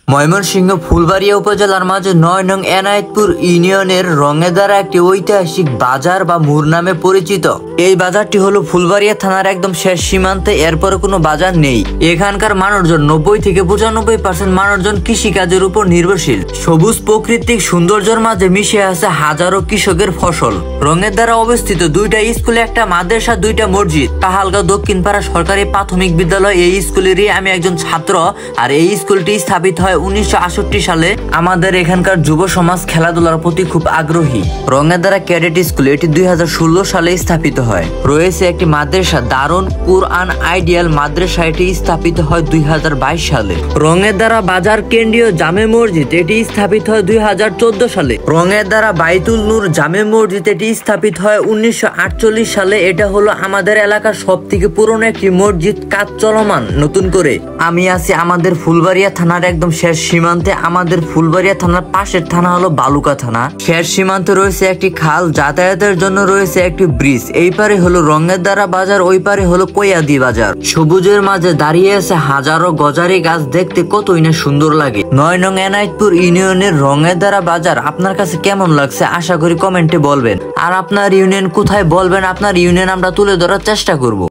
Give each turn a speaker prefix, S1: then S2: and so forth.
S1: ময়মনসিংহ ফুলবাড়িয়া উপজেলার মাঝে ৯ নং এনায়েতপুর ইউনিয়নের রঙেদারা একটি ঐতিহাসিক বাজার বা মোড় নামে পরিচিত। এই বাজারটি হলো ফুলবাড়িয়া থানার একদম শেষ সীমান্তে, এরপরে কোনো বাজার নেই। এখানকার মানুষজন ৯০ থেকে ৯৫% মানুষজন কৃষিকাজের উপর নির্ভরশীল। সবুজ প্রাকৃতিক সৌন্দর্যের মাঝে মিশে আছে হাজারো কৃষকের ফসল। রঙের দ্বারা অবস্থিত দুইটা স্কুলে, একটা মাদ্রাসা, দুইটা মসজিদ। কাহালগাঁও দক্ষিণ পাড়া সরকারি প্রাথমিক বিদ্যালয়, এই স্কুলেরই আমি একজন ছাত্র। আর এই স্কুলটি স্থাপিত হয় 1968 সালে। আমাদের এখানকার যুব সমাজ খেলাধুলার প্রতি খুব আগ্রহী। রঙের দ্বারা ক্যাডেট স্কুল, এটি 2016 সালে স্থাপিত হয়। রয়েছে একটি মাদ্রাসা, দারুন কুরআন আইডিয়াল মাদ্রাসা, এটি স্থাপিত হয় 2022 সালে। রঙের দ্বারা বাজার কেন্দ্রীয় জামে মসজিদ, এটি স্থাপিত হয় 2014 সালে। রঙের দ্বারা বাইতুল নূর জামে মসজিদ, এটি স্থাপিত হয় 1948 সালে। এটা হলো আমাদের এলাকার সব থেকে পুরনো একটি মসজিদ, কাজ চলমান নতুন করে। আমি আছি আমাদের ফুলবাড়িয়া থানার একদম শেষ সীমান্তে। আমাদের ফুলবাড়িয়া থানার পাশের থানা হলো বালুকা থানা। শেষ সীমান্তে রয়েছে একটি খাল, যাতায়াতের জন্য রয়েছে একটি ব্রিজ। এই পারে হলো রঙের দ্বারা বাজার, ওই পারে হলো কৈয়াদি বাজার। সবুজের মাঝে দাঁড়িয়ে আছে হাজারো গজারি গাছ, দেখতে কতই না সুন্দর লাগে। ৯ নং এনায়েতপুর ইউনিয়নের রঙের দ্বারা বাজার আপনার কাছে কেমন লাগছে আশা করি কমেন্টে বলবেন। আর আপনার ইউনিয়ন কোথায় বলবেন, আপনার ইউনিয়ন আমরা তুলে ধরার চেষ্টা করব।